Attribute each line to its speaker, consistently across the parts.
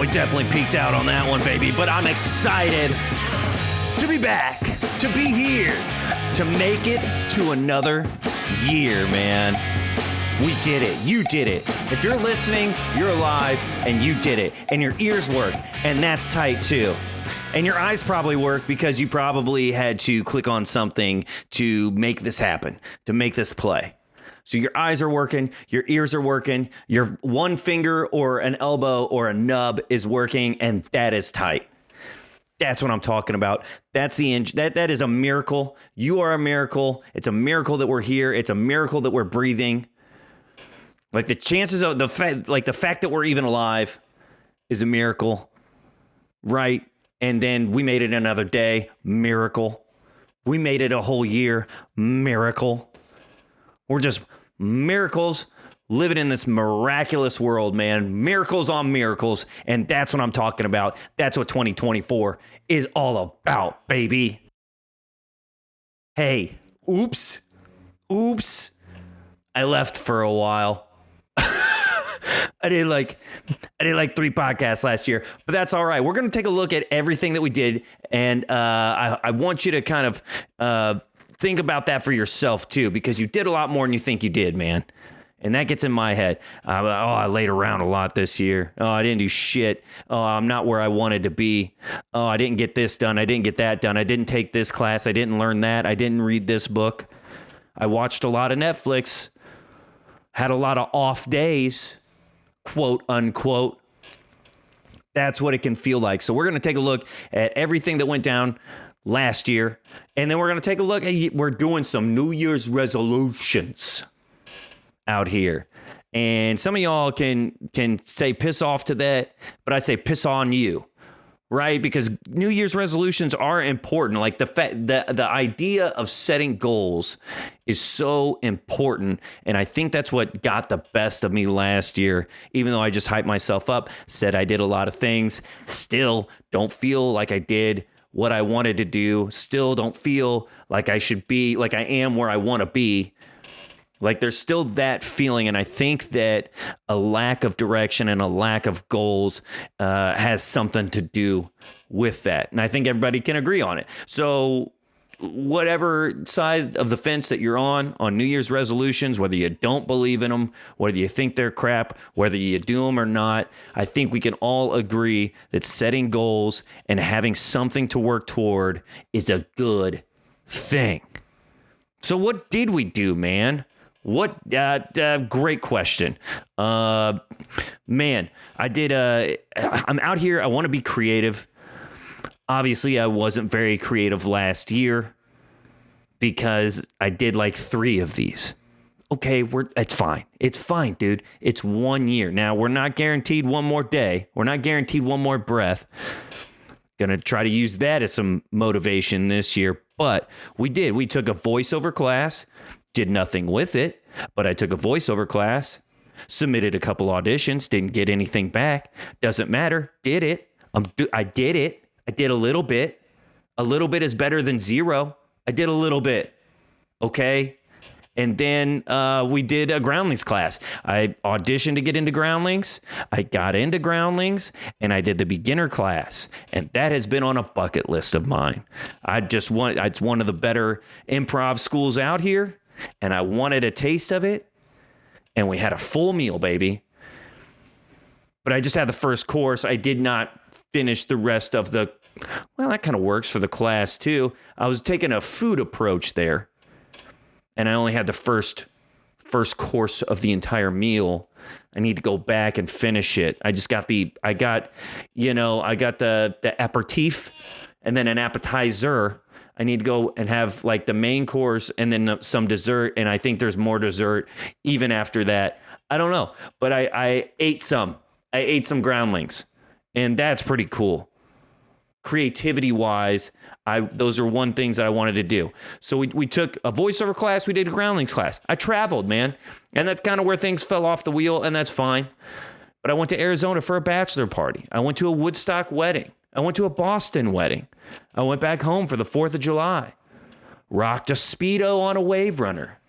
Speaker 1: we definitely peaked out on that one, baby. But I'm excited to be back, to be here, to make it to another year, man. We did it. You did it. If you're listening, you're alive, and you did it. And your ears work, and that's tight, too. And your eyes probably work because you probably had to click on something to make this happen, to make this play. So your eyes are working, your ears are working, your one finger or an elbow or a nub is working, and that is tight. That's what I'm talking about. That's that is a miracle. You are a miracle. It's a miracle that we're here. It's a miracle that we're breathing. Like the chances of the fact that we're even alive is a miracle, right? And then we made it another day, miracle. We made it a whole year, miracle. We're just miracles living in this miraculous world, man. Miracles on miracles. And that's what I'm talking about. That's what 2024 is all about, baby. Hey, oops. I left for a while. I did like 3 podcasts last year, but that's all right. We're going to take a look at everything that we did. And I want you to kind of think about that for yourself, too, because you did a lot more than you think you did, man. And that gets in my head. I laid around a lot this year. Oh, I didn't do shit. Oh, I'm not where I wanted to be. Oh, I didn't get this done. I didn't get that done. I didn't take this class. I didn't learn that. I didn't read this book. I watched a lot of Netflix. Had a lot of off days, quote unquote. That's what it can feel like. So we're going to take a look at everything that went down last year. And then we're going to take a look at, we're doing some New Year's resolutions out here. And some of y'all can say piss off to that, but I say piss on you, right? Because New Year's resolutions are important. Like the idea of setting goals is so important. And I think that's what got the best of me last year. Even though I just hyped myself up, said I did a lot of things, still don't feel like I did what I wanted to do. Still don't feel like I should be, like I am where I want to be. Like there's still that feeling, and I think that a lack of direction and a lack of goals has something to do with that. And I think everybody can agree on it. So whatever side of the fence that you're on New Year's resolutions, whether you don't believe in them, whether you think they're crap, whether you do them or not, I think we can all agree that setting goals and having something to work toward is a good thing. So what did we do, man? What great question. Man, I did I'm out here. I want to be creative. Obviously, I wasn't very creative last year because I did like 3 of these. Okay, it's fine. It's fine, dude. It's 1 year. Now, we're not guaranteed one more day. We're not guaranteed one more breath. Gonna try to use that as some motivation this year. But we did. We took a voiceover class. Did nothing with it, but I took a voiceover class, submitted a couple auditions, didn't get anything back. Doesn't matter. Did it. I did it. I did a little bit. A little bit is better than 0. I did a little bit. Okay. And then we did a Groundlings class. I auditioned to get into Groundlings. I got into Groundlings, and I did the beginner class. And that has been on a bucket list of mine. It's one of the better improv schools out here. And I wanted a taste of it, and we had a full meal, baby. But I just had the first course. I did not finish the rest of that kind of works for the class, too. I was taking a food approach there, and I only had the first course of the entire meal. I need to go back and finish it. I got the aperitif and then an appetizer. I need to go and have like the main course and then some dessert. And I think there's more dessert even after that. I don't know. But I ate some. I ate some Groundlings. And that's pretty cool. Creativity wise, those are one things that I wanted to do. So we took a voiceover class. We did a Groundlings class. I traveled, man. And that's kind of where things fell off the wheel. And that's fine. But I went to Arizona for a bachelor party. I went to a Woodstock wedding. I went to a Boston wedding. I went back home for the 4th of July. Rocked a Speedo on a Wave Runner.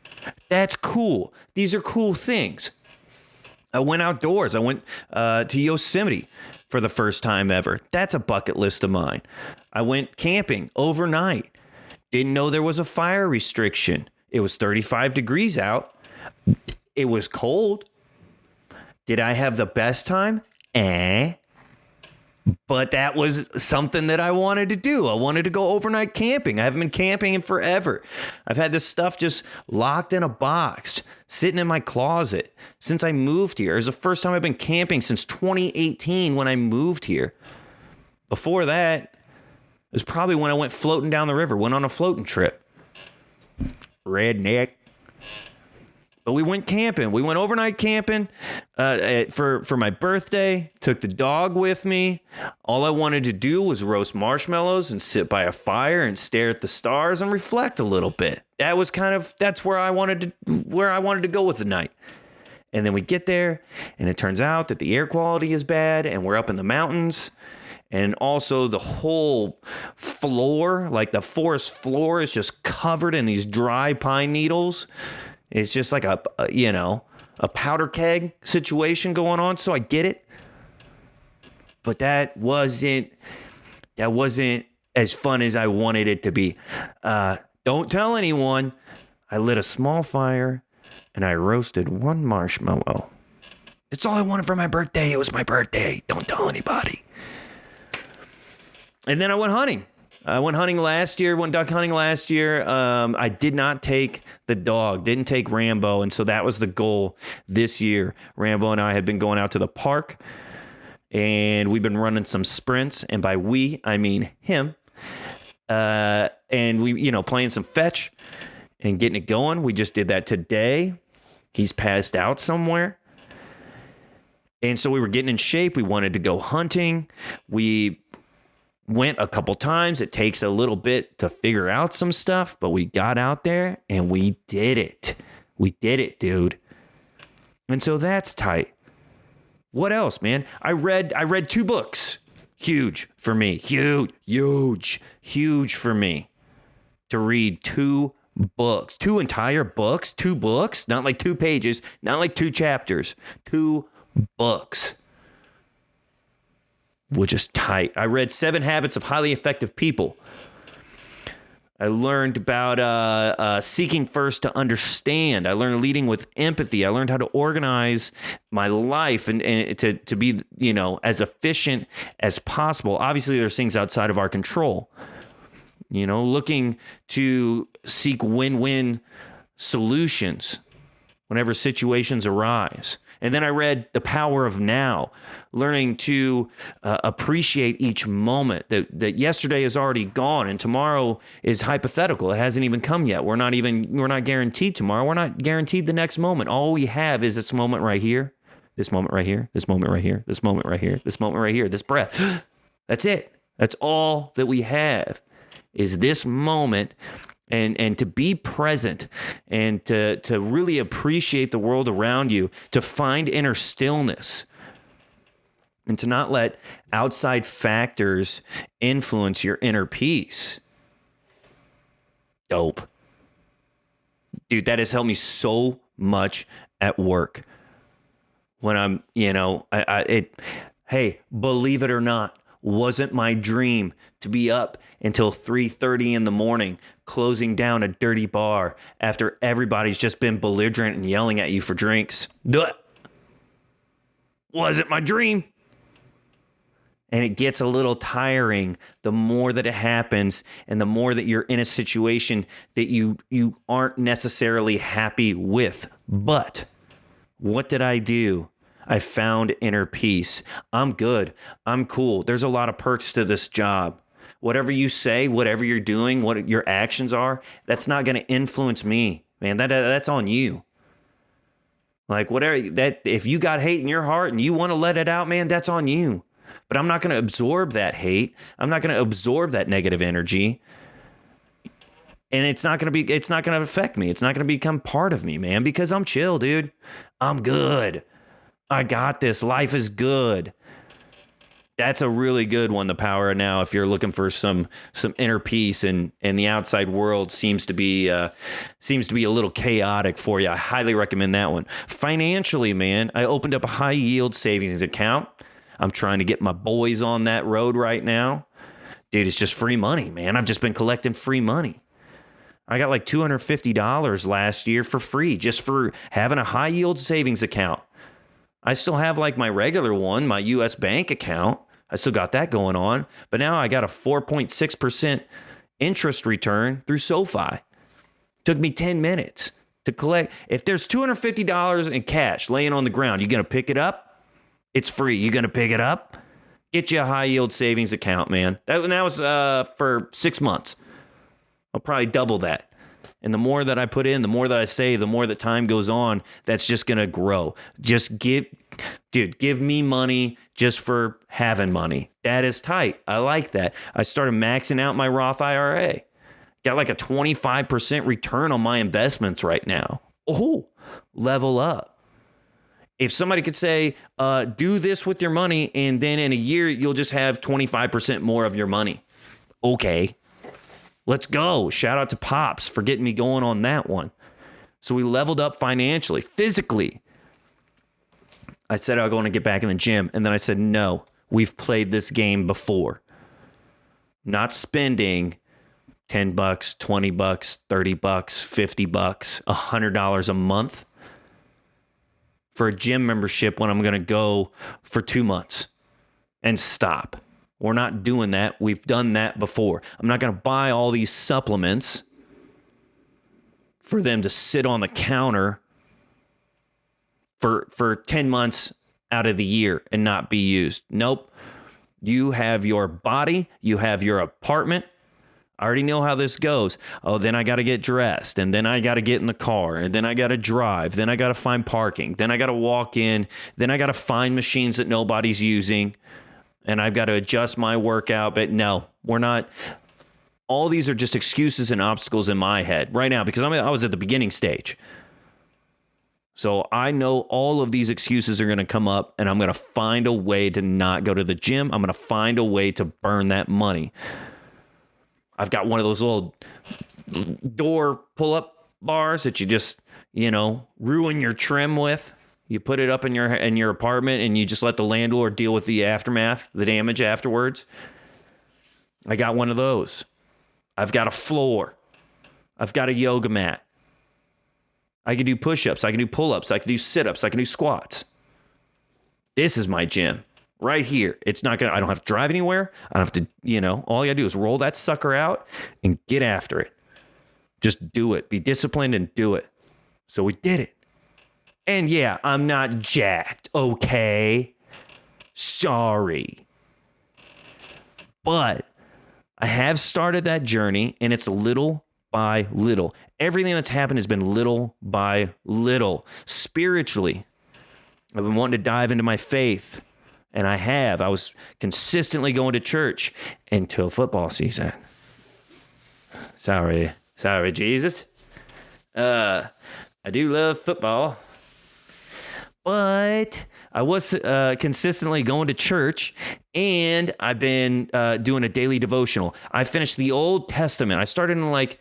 Speaker 1: That's cool. These are cool things. I went outdoors. I went to Yosemite for the first time ever. That's a bucket list of mine. I went camping overnight. Didn't know there was a fire restriction. It was 35 degrees out. It was cold. Did I have the best time? But that was something that I wanted to do. I wanted to go overnight camping. I haven't been camping in forever. I've had this stuff just locked in a box, sitting in my closet since I moved here. It was the first time I've been camping since 2018 when I moved here. Before that, it was probably when I went floating down the river, went on a floating trip. Redneck. But we went camping. We went overnight camping for my birthday. Took the dog with me. All I wanted to do was roast marshmallows and sit by a fire and stare at the stars and reflect a little bit. That's where I wanted to go with the night. And then we get there, and it turns out that the air quality is bad, and we're up in the mountains. And also the whole floor, like the forest floor, is just covered in these dry pine needles. It's just like a powder keg situation going on. So I get it. But that wasn't as fun as I wanted it to be. Don't tell anyone. I lit a small fire and I roasted one marshmallow. That's all I wanted for my birthday. It was my birthday. Don't tell anybody. And then I went hunting. I went hunting last year, went duck hunting last year. I did not take the dog, didn't take Rambo. And so that was the goal this year. Rambo and I had been going out to the park and we've been running some sprints. And by we, I mean him. And we, playing some fetch and getting it going. We just did that today. He's passed out somewhere. And so we were getting in shape. We wanted to go hunting. We went a couple times. It takes a little bit to figure out some stuff, but we got out there and we did it. We did it, dude. And so that's tight. What else, man? I read 2 books. Huge for me. Huge for me to read 2 books, 2 entire books, 2 books, not like 2 pages, not like 2 chapters, 2 books. Which is tight. I read 7 Habits of Highly Effective People. I learned about seeking first to understand. I learned leading with empathy. I learned how to organize my life and to be, as efficient as possible. Obviously, there's things outside of our control. Looking to seek win-win solutions whenever situations arise. And then I read The Power of Now, learning to appreciate each moment, that yesterday is already gone and tomorrow is hypothetical. It hasn't even come yet. We're not guaranteed tomorrow. We're not guaranteed the next moment. All we have is this moment right here, this moment right here, this moment right here, this moment right here, this moment right here, this breath. That's it. That's all that we have is this moment. And to be present and to really appreciate the world around you, to find inner stillness and to not let outside factors influence your inner peace. Dope. Dude, that has helped me so much at work. When I'm, hey, believe it or not, wasn't my dream to be up until 3:30 in the morning, closing down a dirty bar after everybody's just been belligerent and yelling at you for drinks. Duh. Wasn't my dream. And it gets a little tiring the more that it happens and the more that you're in a situation that you aren't necessarily happy with. But what did I do? I found inner peace. I'm good. I'm cool. There's a lot of perks to this job. Whatever you say, whatever you're doing, what your actions are, that's not going to influence me, man. That's on you. Like if you got hate in your heart and you want to let it out, man, that's on you. But I'm not going to absorb that hate. I'm not going to absorb that negative energy. And it's not going to affect me. It's not going to become part of me, man, because I'm chill, dude. I'm good. I got this. Life is good. That's a really good one, The Power of Now, if you're looking for some inner peace and the outside world seems to be a little chaotic for you. I highly recommend that one. Financially, man, I opened up a high yield savings account. I'm trying to get my boys on that road right now. Dude, it's just free money, man. I've just been collecting free money. I got like $250 last year for free just for having a high yield savings account. I still have like my regular one, my US bank account. I still got that going on. But now I got a 4.6% interest return through SoFi. Took me 10 minutes to collect. If there's $250 in cash laying on the ground, you going to pick it up? It's free. You going to pick it up? Get you a high yield savings account, man. That was for 6 months. I'll probably double that. And the more that I put in, the more that I save, the more that time goes on, that's just going to grow. Just give me money just for having money. That is tight. I like that. I started maxing out my Roth IRA. Got like a 25% return on my investments right now. Oh, level up. If somebody could say, do this with your money, and then in a year, you'll just have 25% more of your money. Okay. Let's go. Shout out to Pops for getting me going on that one. So we leveled up financially, physically. I said I was going to get back in the gym. And then I said, no, we've played this game before. Not spending $10, $20, $30, $50, $100 a month for a gym membership when I'm going to go for 2 months and stop. We're not doing that. We've done that before. I'm not going to buy all these supplements for them to sit on the counter for 10 months out of the year and not be used. Nope. You have your body. You have your apartment. I already know how this goes. Oh, then I got to get dressed, and then I got to get in the car, and then I got to drive. Then I got to find parking. Then I got to walk in. Then I got to find machines that nobody's using. And I've got to adjust my workout. But no, we're not. All these are just excuses and obstacles in my head right now because I was at the beginning stage. So I know all of these excuses are going to come up, and I'm going to find a way to not go to the gym. I'm going to find a way to burn that money. I've got one of those little door pull-up bars that you just, ruin your trim with. You put it up in your apartment and you just let the landlord deal with the aftermath, the damage afterwards. I got one of those. I've got a floor. I've got a yoga mat. I can do push-ups. I can do pull-ups. I can do sit-ups. I can do squats. This is my gym right here. It's not I don't have to drive anywhere. I don't have to, all I gotta do is roll that sucker out and get after it. Just do it. Be disciplined and do it. So we did it. And yeah, I'm not jacked, okay? Sorry. But I have started that journey, and it's little by little. Everything that's happened has been little by little. Spiritually, I've been wanting to dive into my faith, and I have. I was consistently going to church until football season. Sorry, Jesus. I do love football. But I was consistently going to church, and I've been doing a daily devotional. I finished the Old Testament. I started in like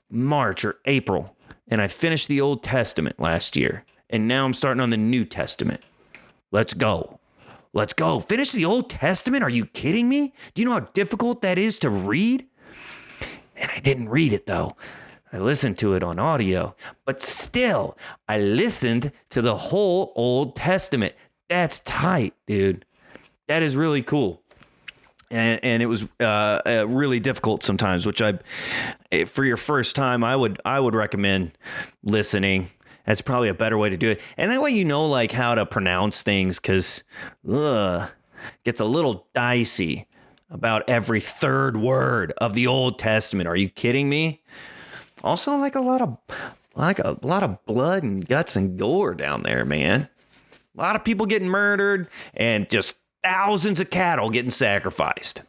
Speaker 1: March or April, and I finished the Old Testament last year. And now I'm starting on the New Testament. Let's go. Let's go. Finish the Old Testament? Are you kidding me? Do you know how difficult that is to read? And I didn't read it, though. I listened to it on audio, but still, I listened to the whole Old Testament. That's tight, dude. That is really cool. And it was really difficult sometimes, which for your first time, I would recommend listening. That's probably a better way to do it. And that way you know like how to pronounce things because gets a little dicey about every third word of the Old Testament. Are you kidding me? Also, like a lot of blood and guts and gore down there, man. A lot of people getting murdered and just thousands of cattle getting sacrificed.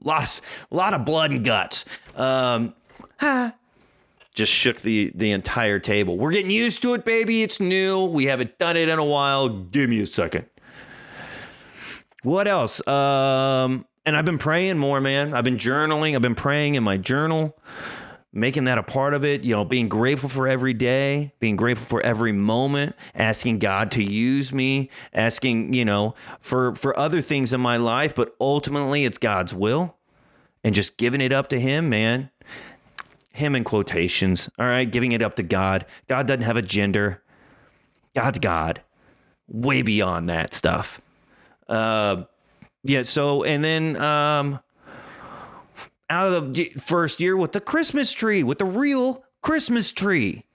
Speaker 1: A lot of blood and guts. Just shook the entire table. We're getting used to it, baby. It's new. We haven't done it in a while. Give me a second. What else? And I've been praying more, man. I've been journaling. I've been praying in my journal. making that a part of it, being grateful for every day, being grateful for every moment, asking God to use me, asking, for other things in my life, but ultimately it's God's will and just giving it up to him, man. Him in quotations, all right? Giving it up to God. God doesn't have a gender. God's God. Way beyond that stuff. So, and then out of the first year with the Christmas tree, with the real Christmas tree.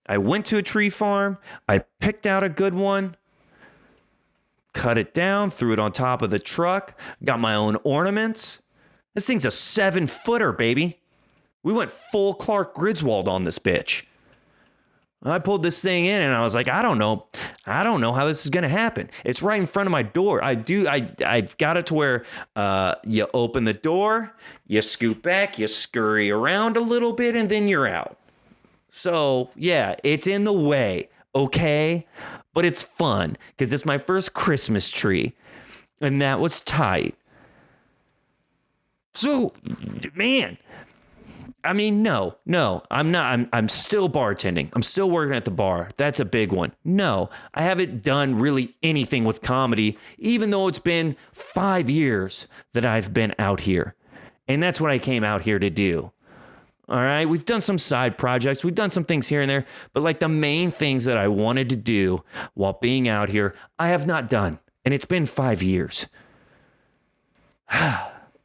Speaker 1: I went to a tree farm. I picked out a good one, cut it down, threw it on top of the truck, got my own ornaments. This thing's a 7-footer, baby. We went full Clark Griswold on this bitch. I pulled this thing in and I was like, I don't know how this is going to happen. It's right in front of my door. I've got it to where you open the door, you scoot back, you scurry around a little bit, and then you're out. So, yeah, it's in the way, okay? But it's fun because it's my first Christmas tree, and that was tight. So, man, I mean, no, I'm not. I'm still bartending. I'm still working at the bar. That's a big one. No, I haven't done really anything with comedy, even though it's been 5 years that I've been out here. And that's what I came out here to do. All right. We've done some side projects. We've done some things here and there. But like the main things that I wanted to do while being out here, I have not done. And it's been 5 years.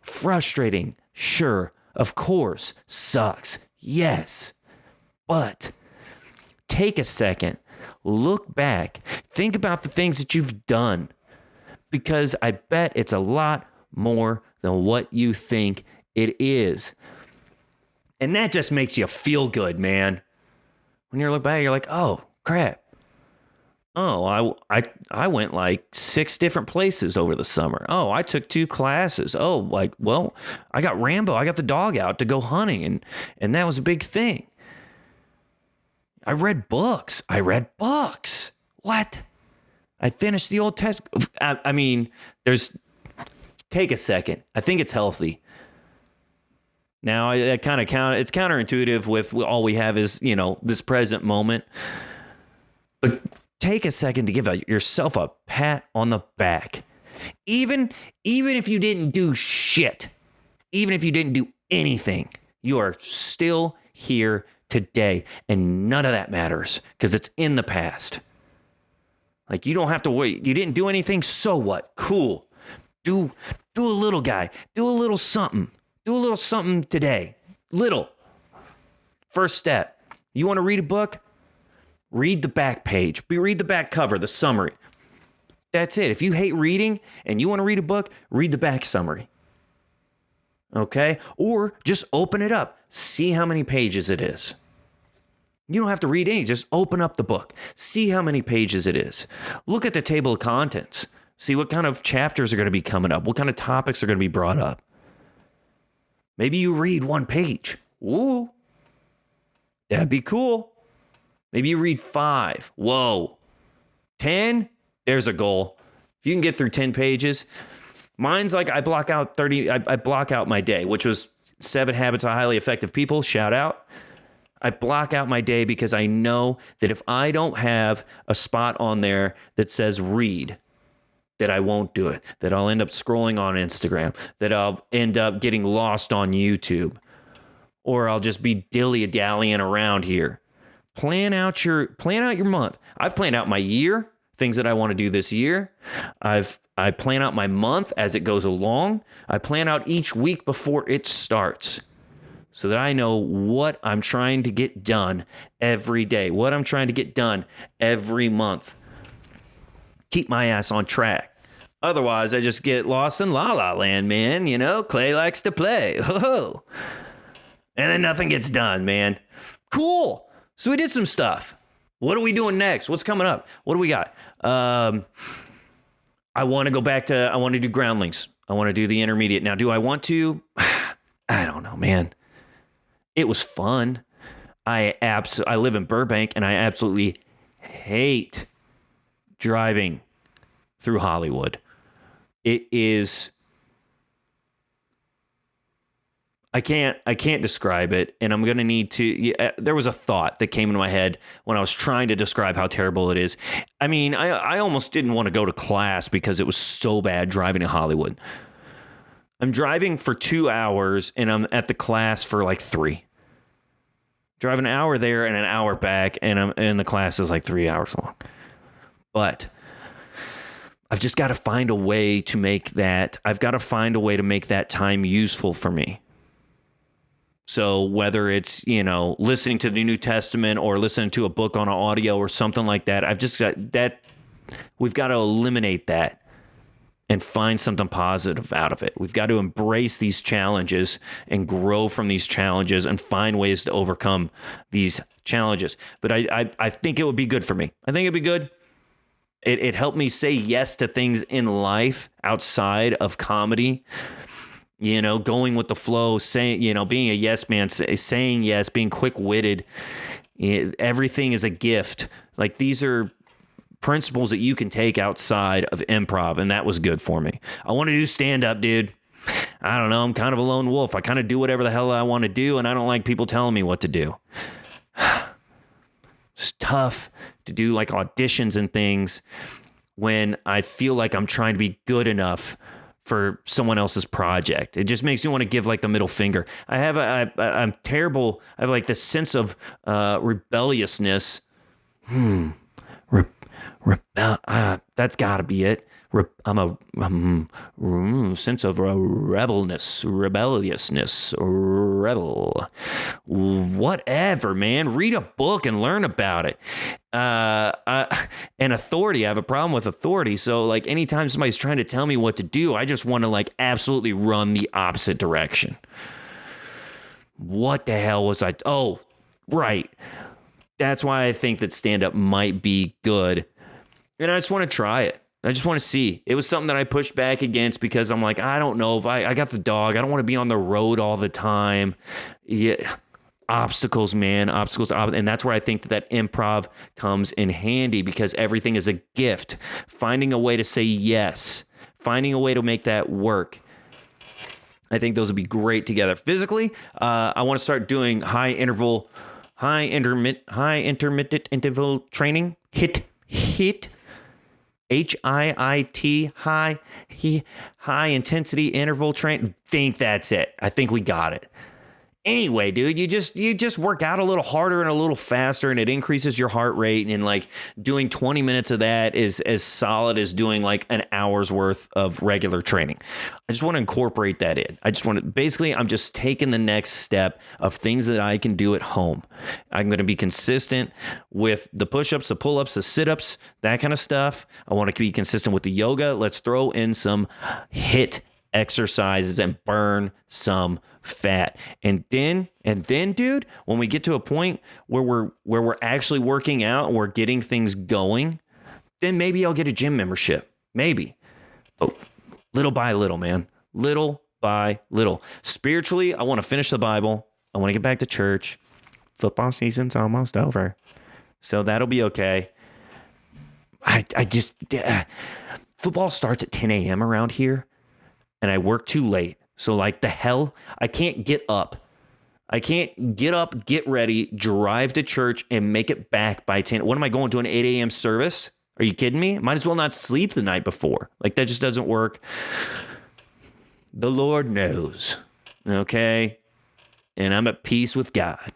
Speaker 1: Frustrating. Sure. Of course, sucks. Yes. But take a second, look back, think about the things that you've done, because I bet it's a lot more than what you think it is. And that just makes you feel good, man. When you look back, you're like, oh, crap. Oh, I went like 6 different places over the summer. Oh, I took 2 classes. Oh, I got Rambo. I got the dog out to go hunting, and that was a big thing. I read books. What? I finished the Old Testament. I mean, take a second. I think it's healthy. Now, it's counterintuitive with all we have is, this present moment. But take a second to give yourself a pat on the back. Even if you didn't do shit, even if you didn't do anything, you are still here today. And none of that matters because it's in the past. Like, you don't have to wait. You didn't do anything, so what? Cool. Do a little guy. Do a little something. Do a little something today. Little. First step. You want to read a book? Read the back page. Read the back cover, the summary. That's it. If you hate reading and you want to read a book, read the back summary. Okay? Or just open it up. See how many pages it is. You don't have to read any. Just open up the book. See how many pages it is. Look at the table of contents. See what kind of chapters are going to be coming up. What kind of topics are going to be brought up. Maybe you read 1 page. Ooh. That'd be cool. Maybe you read 5. Whoa. 10? There's a goal. If you can get through 10 pages. Mine's like I block out 30. I block out my day, which was 7 Habits of Highly Effective People. Shout out. I block out my day because I know that if I don't have a spot on there that says read, that I won't do it, that I'll end up scrolling on Instagram, that I'll end up getting lost on YouTube, or I'll just be dilly-dallying around here. Plan out your month. I've planned out my year, things that I want to do this year. I plan out my month as it goes along. I plan out each week before it starts so that I know what I'm trying to get done every day, what I'm trying to get done every month. Keep my ass on track. Otherwise, I just get lost in La La Land, man. Clay likes to play. Oh, and then nothing gets done, man. Cool. So we did some stuff. What are we doing next? What's coming up? What do we got? I want to go back to, I want to do groundlings. I want to do the intermediate. Now, do I want to? I don't know, man. It was fun. I live in Burbank, and I absolutely hate driving through Hollywood. I I can't describe it, and I'm going to need to. Yeah, there was a thought that came into my head when I was trying to describe how terrible it is. I mean, I almost didn't want to go to class because it was so bad driving to Hollywood. I'm driving for 2 hours, and I'm at the class for like 3. Driving an hour there and an hour back, and the class is like 3 hours long. But I've just got to find a way to make that. I've got to find a way to make that time useful for me. So whether it's, listening to the New Testament or listening to a book on audio or something like that, I've just got that. We've got to eliminate that and find something positive out of it. We've got to embrace these challenges and grow from these challenges and find ways to overcome these challenges. But I think it would be good for me. I think it'd be good. It helped me say yes to things in life outside of comedy. Going with the flow, saying, being a yes man, saying yes, being quick-witted. Everything is a gift. Like, these are principles that you can take outside of improv, and that was good for me. I want to do stand-up, dude. I don't know. I'm kind of a lone wolf. I kind of do whatever the hell I want to do, and I don't like people telling me what to do. It's tough to do, like, auditions and things when I feel like I'm trying to be good enough for someone else's project. It just makes me want to give like the middle finger. I'm terrible. I have like this sense of rebelliousness. That's got to be it. I'm a sense of rebelliousness, rebel. Whatever, man. Read a book and learn about it. And authority. I have a problem with authority. So like anytime somebody's trying to tell me what to do, I just want to like absolutely run the opposite direction. What the hell was I? Oh, right. That's why I think that stand-up might be good. And I just want to try it. I just want to see. It was something that I pushed back against because I'm like, I don't know if I got the dog. I don't want to be on the road all the time. Yeah. Obstacles, man. Obstacles. And that's where I think that improv comes in handy because everything is a gift. Finding a way to say yes. Finding a way to make that work. I think those would be great together. Physically, I want to start doing high intermittent interval training. HIIT. HIIT, high intensity interval train. Think that's it. I think we got it. Anyway, dude, you just work out a little harder and a little faster, and it increases your heart rate. And like doing 20 minutes of that is as solid as doing like an hour's worth of regular training. I just want to incorporate that in. I'm just taking the next step of things that I can do at home. I'm going to be consistent with the push-ups, the pull-ups, the sit-ups, that kind of stuff. I want to be consistent with the yoga. Let's throw in some HIIT exercises and burn some fat. And then, dude, when we get to a point where we're actually working out and we're getting things going, then maybe I'll get a gym membership. Maybe. But little by little, man. Little by little. Spiritually, I want to finish the Bible. I want to get back to church. Football season's almost over. So that'll be okay. Football starts at 10 a.m. around here. And I work too late. So like the hell, I can't get up. I can't get up, get ready, drive to church, and make it back by 10. What am I going to an 8 a.m. service? Are you kidding me? Might as well not sleep the night before. Like that just doesn't work. The Lord knows. Okay? And I'm at peace with God.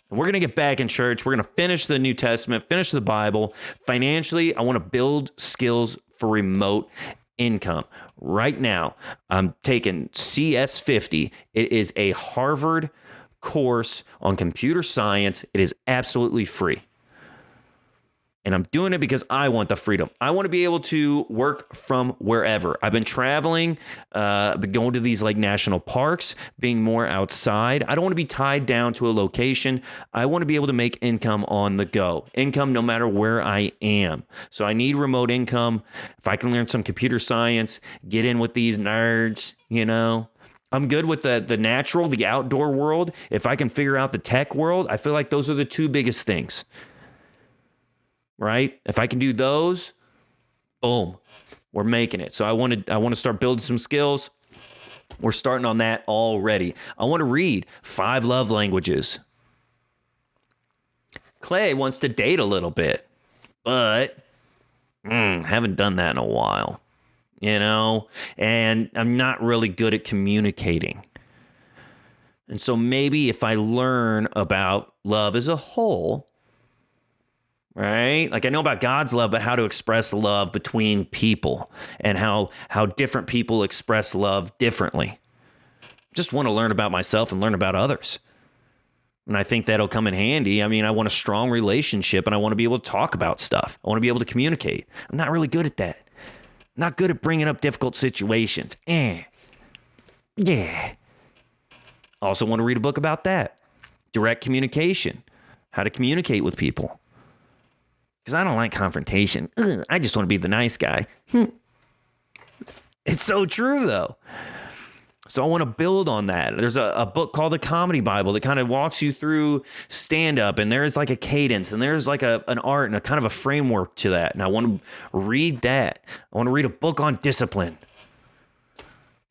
Speaker 1: And we're going to get back in church. We're going to finish the New Testament, finish the Bible. Financially, I want to build skills for remote income. Right now, I'm taking CS50. It is a Harvard course on computer science. It is absolutely free. And I'm doing it because I want the freedom. I want to be able to work from wherever. I've been traveling, been going to these like national parks, being more outside. I don't want to be tied down to a location. I want to be able to make income on the go. Income no matter where I am. So I need remote income. If I can learn some computer science, get in with these nerds, I'm good with the natural, the outdoor world. If I can figure out the tech world, I feel like those are the two biggest things. Right? If I can do those, boom, we're making it. So I want to start building some skills. We're starting on that already. I want to read 5 love languages. Clay wants to date a little bit, but haven't done that in a while, and I'm not really good at communicating. And so maybe if I learn about love as a whole, right? Like I know about God's love, but how to express love between people and how different people express love differently. Just want to learn about myself and learn about others. And I think that'll come in handy. I mean, I want a strong relationship and I want to be able to talk about stuff. I want to be able to communicate. I'm not really good at that. Not good at bringing up difficult situations. Yeah. I also want to read a book about that. Direct communication. How to communicate with people. Because I don't like confrontation. I just want to be the nice guy. It's so true, though. So I want to build on that. There's a book called The Comedy Bible that kind of walks you through stand-up, and there's like a cadence, and there's like an art and a kind of a framework to that. And I want to read that. I want to read a book on discipline.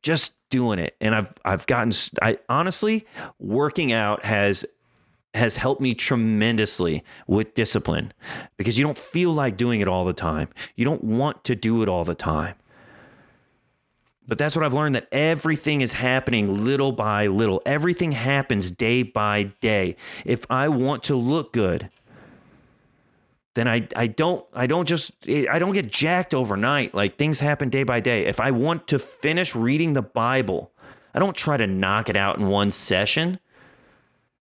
Speaker 1: Just doing it. And I honestly, working out has helped me tremendously with discipline, because you don't feel like doing it all the time. You don't want to do it all the time. But that's what I've learned, that everything is happening little by little. Everything happens day by day. If I want to look good, then I don't get jacked overnight. Like, things happen day by day. If I want to finish reading the Bible, I don't try to knock it out in one session.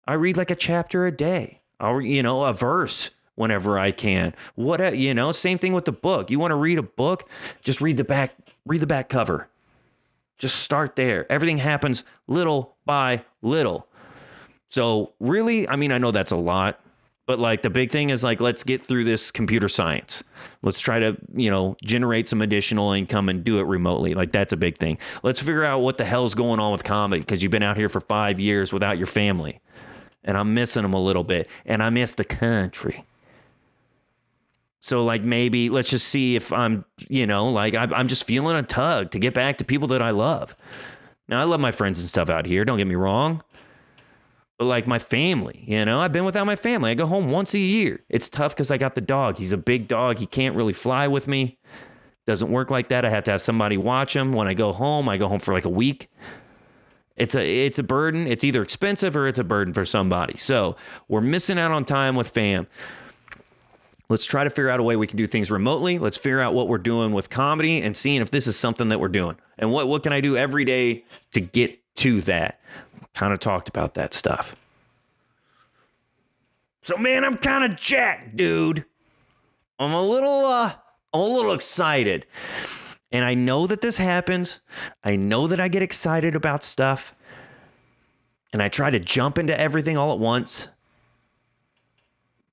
Speaker 1: I read like a chapter a day. I'll, a verse whenever I can. Same thing with the book. You want to read a book, just read the back cover. Just start there. Everything happens little by little. So really, I mean, I know that's a lot, but like the big thing is like, let's get through this computer science. Let's try to, generate some additional income and do it remotely. Like, that's a big thing. Let's figure out what the hell's going on with comedy, because you've been out here for 5 years without your family. And I'm missing them a little bit. And I miss the country. So like, maybe let's just see if I'm, I'm just feeling a tug to get back to people that I love. Now, I love my friends and stuff out here. Don't get me wrong. But like my family, I've been without my family. I go home once a year. It's tough because I got the dog. He's a big dog. He can't really fly with me. Doesn't work like that. I have to have somebody watch him. When I go home for like a week. It's a burden. It's either expensive or it's a burden for somebody. So we're missing out on time with fam. Let's try to figure out a way we can do things remotely. Let's figure out what we're doing with comedy and seeing if this is something that we're doing. And what can I do every day to get to that? Kind of talked about that stuff. So, man, I'm kind of jacked, dude. I'm a little excited. And I know that this happens. I know that I get excited about stuff. And I try to jump into everything all at once.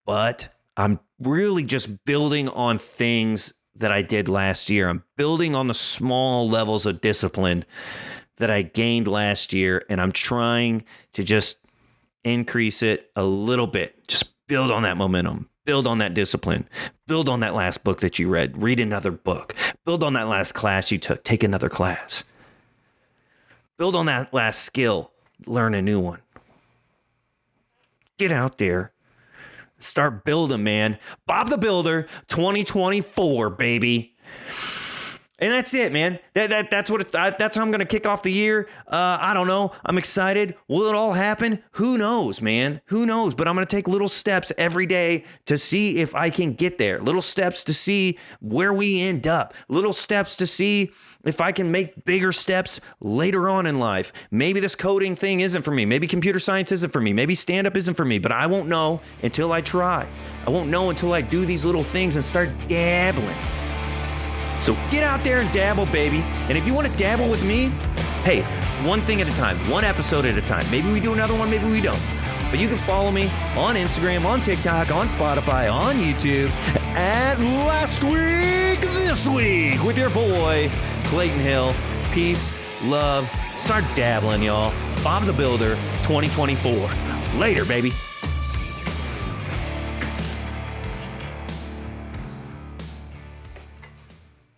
Speaker 1: But I'm really just building on things that I did last year. I'm building on the small levels of discipline that I gained last year, and I'm trying to just increase it a little bit. Just build on that momentum, build on that discipline, build on that last book that you read another book, build on that last class you took, take another class, build on that last skill, learn a new one. Get out there. Start building, man. Bob the Builder 2024, baby. And that's it, man. That's how I'm going to kick off the year. I don't know. I'm excited. Will it all happen? Who knows, man? Who knows? But I'm going to take little steps every day to see if I can get there. Little steps to see where we end up. Little steps to see if I can make bigger steps later on in life. Maybe this coding thing isn't for me. Maybe computer science isn't for me. Maybe stand-up isn't for me. But I won't know until I try. I won't know until I do these little things and start dabbling. So get out there and dabble, baby. And if you want to dabble with me, hey, one thing at a time, one episode at a time. Maybe we do another one, maybe we don't. But you can follow me on Instagram, on TikTok, on Spotify, on YouTube at Last Week This Week with your boy, Clayton Hill. Peace, love, start dabbling, y'all. Bob the Builder 2024. Later, baby.